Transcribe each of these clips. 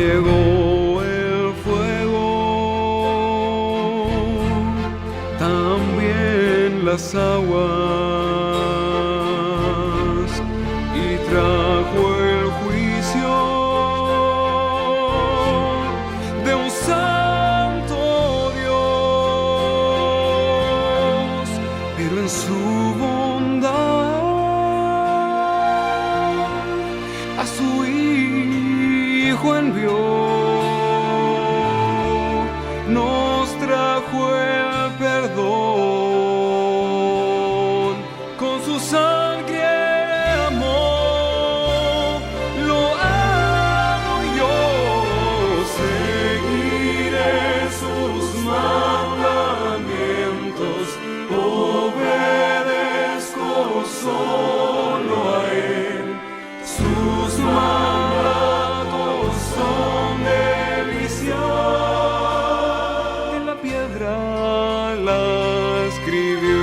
llegó el fuego, también las aguas, y trajo el juicio de un santo Dios, pero en su bondad a su Hijo envió, nos trajo el perdón, con su sangre amó, lo amo yo, seguiré sus mandamientos, obedezco solo a Él, sus mandatos son delicia. En la piedra la escribió.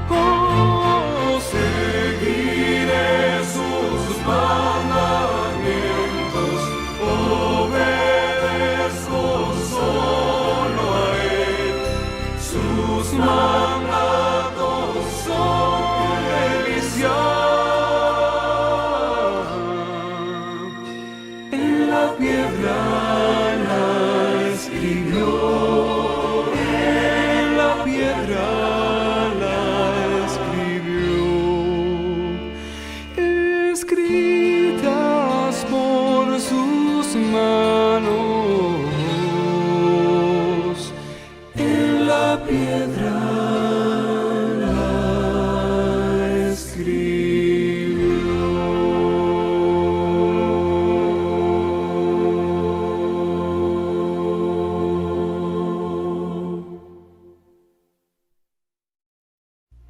Oh, seguiré sus mandamientos, obedezco solo a Él, sus mandatos son delicia. En la piedra la escribió, en la piedra la escribió, escritas por sus manos, en la piedra la escribió.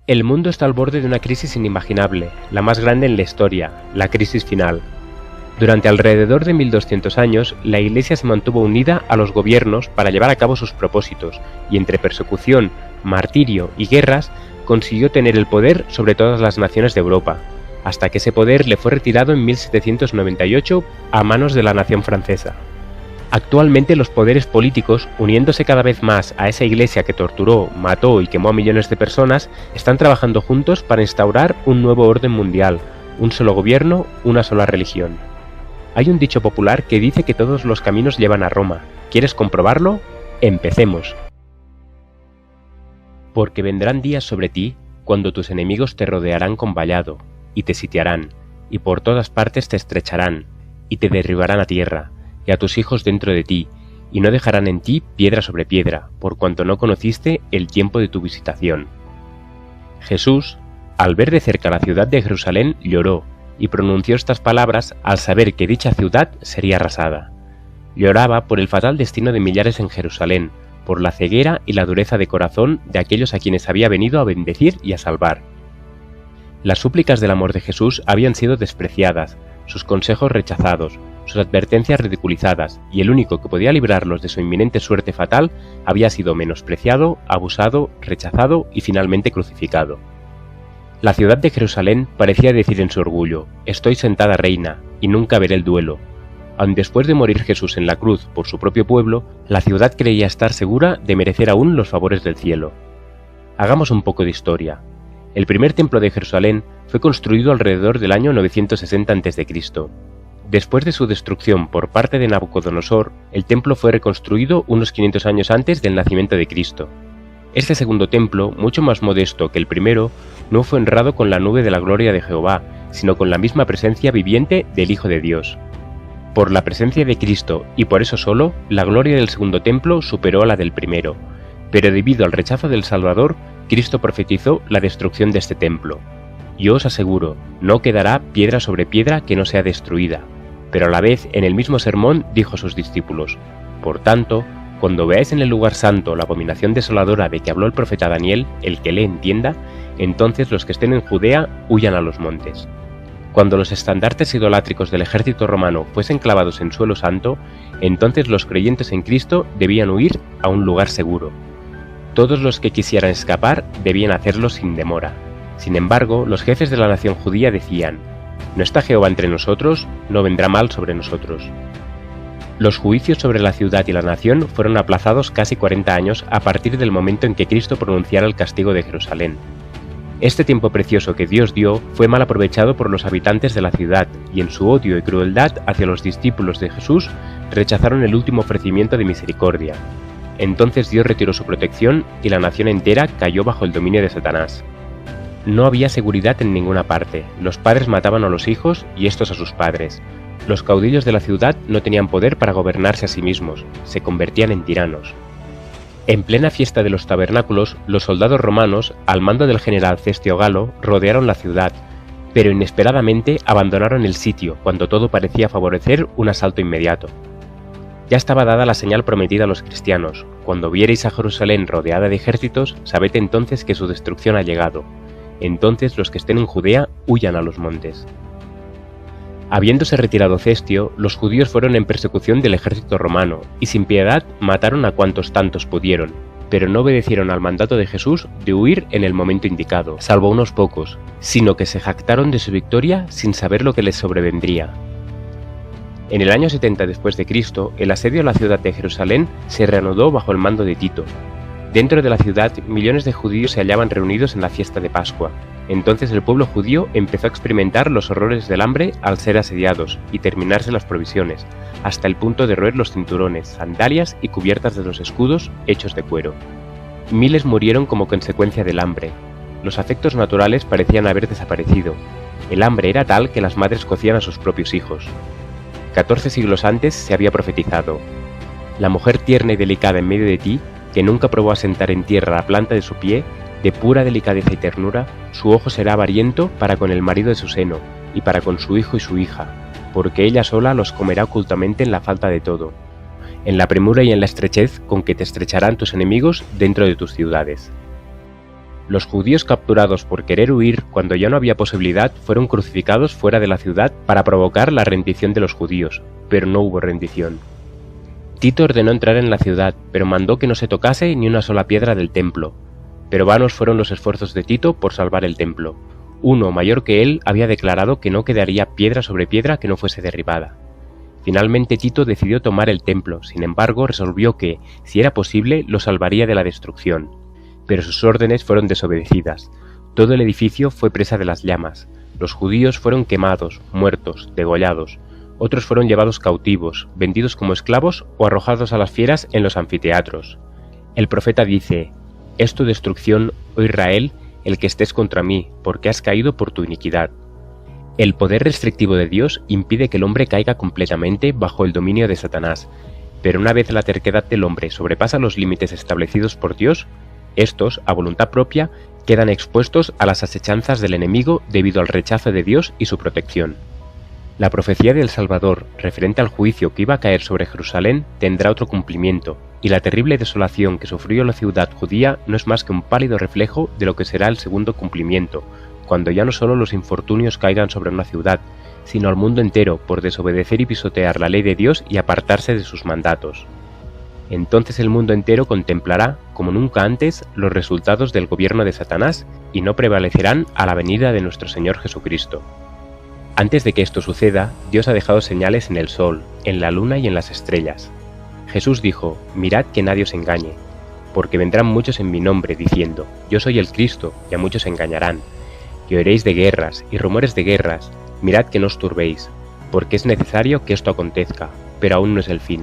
El mundo está al borde de una crisis inimaginable, la más grande en la historia, la crisis final. Durante alrededor de 1200 años, la Iglesia se mantuvo unida a los gobiernos para llevar a cabo sus propósitos, y entre persecución, martirio y guerras, consiguió tener el poder sobre todas las naciones de Europa, hasta que ese poder le fue retirado en 1798 a manos de la nación francesa. Actualmente los poderes políticos, uniéndose cada vez más a esa Iglesia que torturó, mató y quemó a millones de personas, están trabajando juntos para instaurar un nuevo orden mundial, un solo gobierno, una sola religión. Hay un dicho popular que dice que todos los caminos llevan a Roma. ¿Quieres comprobarlo? Empecemos. Porque vendrán días sobre ti, cuando tus enemigos te rodearán con vallado, y te sitiarán, y por todas partes te estrecharán, y te derribarán a tierra, y a tus hijos dentro de ti, y no dejarán en ti piedra sobre piedra, por cuanto no conociste el tiempo de tu visitación. Jesús, al ver de cerca la ciudad de Jerusalén, lloró, y pronunció estas palabras al saber que dicha ciudad sería arrasada. Lloraba por el fatal destino de millares en Jerusalén, por la ceguera y la dureza de corazón de aquellos a quienes había venido a bendecir y a salvar. Las súplicas del amor de Jesús habían sido despreciadas, sus consejos rechazados, sus advertencias ridiculizadas, y el único que podía librarlos de su inminente suerte fatal había sido menospreciado, abusado, rechazado y finalmente crucificado. La ciudad de Jerusalén parecía decir en su orgullo: «Estoy sentada reina, y nunca veré el duelo». Aun después de morir Jesús en la cruz por su propio pueblo, la ciudad creía estar segura de merecer aún los favores del cielo. Hagamos un poco de historia. El primer templo de Jerusalén fue construido alrededor del año 960 a.C. Después de su destrucción por parte de Nabucodonosor, el templo fue reconstruido unos 500 años antes del nacimiento de Cristo. Este segundo templo, mucho más modesto que el primero, no fue honrado con la nube de la gloria de Jehová, sino con la misma presencia viviente del Hijo de Dios. Por la presencia de Cristo, y por eso solo, la gloria del segundo templo superó a la del primero, pero debido al rechazo del Salvador, Cristo profetizó la destrucción de este templo. Yo os aseguro, no quedará piedra sobre piedra que no sea destruida. Pero a la vez, en el mismo sermón, dijo a sus discípulos: por tanto, cuando veáis en el lugar santo la abominación desoladora de que habló el profeta Daniel, el que le entienda, entonces los que estén en Judea huyan a los montes. Cuando los estandartes idolátricos del ejército romano fuesen clavados en suelo santo, entonces los creyentes en Cristo debían huir a un lugar seguro. Todos los que quisieran escapar debían hacerlo sin demora. Sin embargo, los jefes de la nación judía decían: ¿No está Jehová entre nosotros? No vendrá mal sobre nosotros. Los juicios sobre la ciudad y la nación fueron aplazados casi 40 años a partir del momento en que Cristo pronunciara el castigo de Jerusalén. Este tiempo precioso que Dios dio fue mal aprovechado por los habitantes de la ciudad, y en su odio y crueldad hacia los discípulos de Jesús rechazaron el último ofrecimiento de misericordia. Entonces Dios retiró su protección y la nación entera cayó bajo el dominio de Satanás. No había seguridad en ninguna parte, los padres mataban a los hijos y estos a sus padres. Los caudillos de la ciudad no tenían poder para gobernarse a sí mismos, se convertían en tiranos. En plena fiesta de los tabernáculos, los soldados romanos, al mando del general Cestio Galo, rodearon la ciudad, pero inesperadamente abandonaron el sitio cuando todo parecía favorecer un asalto inmediato. Ya estaba dada la señal prometida a los cristianos: cuando viereis a Jerusalén rodeada de ejércitos, sabed entonces que su destrucción ha llegado. Entonces los que estén en Judea huyan a los montes. Habiéndose retirado Cestio, los judíos fueron en persecución del ejército romano, y sin piedad mataron a cuantos tantos pudieron, pero no obedecieron al mandato de Jesús de huir en el momento indicado, salvo unos pocos, sino que se jactaron de su victoria sin saber lo que les sobrevendría. En el año 70 después de Cristo, el asedio a la ciudad de Jerusalén se reanudó bajo el mando de Tito. Dentro de la ciudad, millones de judíos se hallaban reunidos en la fiesta de Pascua. Entonces el pueblo judío empezó a experimentar los horrores del hambre al ser asediados y terminarse las provisiones, hasta el punto de roer los cinturones, sandalias y cubiertas de los escudos hechos de cuero. Miles murieron como consecuencia del hambre. Los afectos naturales parecían haber desaparecido. El hambre era tal que las madres cocían a sus propios hijos. 14 siglos antes se había profetizado: la mujer tierna y delicada en medio de ti, que nunca probó a sentar en tierra la planta de su pie, de pura delicadeza y ternura, su ojo será avariento para con el marido de su seno, y para con su hijo y su hija, porque ella sola los comerá ocultamente en la falta de todo, en la premura y en la estrechez con que te estrecharán tus enemigos dentro de tus ciudades. Los judíos capturados por querer huir cuando ya no había posibilidad fueron crucificados fuera de la ciudad para provocar la rendición de los judíos, pero no hubo rendición. Tito ordenó entrar en la ciudad, pero mandó que no se tocase ni una sola piedra del templo. Pero vanos fueron los esfuerzos de Tito por salvar el templo. Uno, mayor que él, había declarado que no quedaría piedra sobre piedra que no fuese derribada. Finalmente Tito decidió tomar el templo, sin embargo resolvió que, si era posible, lo salvaría de la destrucción. Pero sus órdenes fueron desobedecidas. Todo el edificio fue presa de las llamas. Los judíos fueron quemados, muertos, degollados. Otros fueron llevados cautivos, vendidos como esclavos o arrojados a las fieras en los anfiteatros. El profeta dice: «Es tu destrucción, oh Israel, el que estés contra mí, porque has caído por tu iniquidad». El poder restrictivo de Dios impide que el hombre caiga completamente bajo el dominio de Satanás, pero una vez la terquedad del hombre sobrepasa los límites establecidos por Dios, estos, a voluntad propia, quedan expuestos a las asechanzas del enemigo debido al rechazo de Dios y su protección. La profecía del Salvador, referente al juicio que iba a caer sobre Jerusalén, tendrá otro cumplimiento, y la terrible desolación que sufrió la ciudad judía no es más que un pálido reflejo de lo que será el segundo cumplimiento, cuando ya no solo los infortunios caigan sobre una ciudad, sino al mundo entero por desobedecer y pisotear la ley de Dios y apartarse de sus mandatos. Entonces el mundo entero contemplará, como nunca antes, los resultados del gobierno de Satanás y no prevalecerán a la venida de nuestro Señor Jesucristo. Antes de que esto suceda, Dios ha dejado señales en el sol, en la luna y en las estrellas. Jesús dijo: «Mirad que nadie os engañe, porque vendrán muchos en mi nombre, diciendo: Yo soy el Cristo, y a muchos engañarán. Y oiréis de guerras y rumores de guerras, mirad que no os turbéis, porque es necesario que esto acontezca, pero aún no es el fin,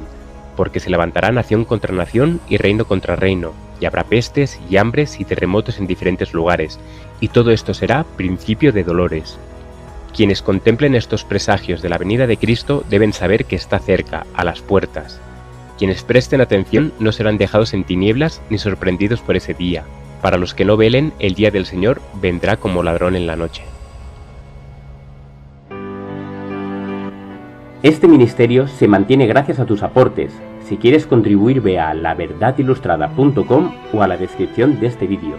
porque se levantará nación contra nación y reino contra reino, y habrá pestes y hambres y terremotos en diferentes lugares, y todo esto será principio de dolores. Quienes contemplen estos presagios de la venida de Cristo deben saber que está cerca, a las puertas. Quienes presten atención no serán dejados en tinieblas ni sorprendidos por ese día. Para los que no velen, el día del Señor vendrá como ladrón en la noche». Este ministerio se mantiene gracias a tus aportes. Si quieres contribuir, ve a laverdadilustrada.com o a la descripción de este vídeo.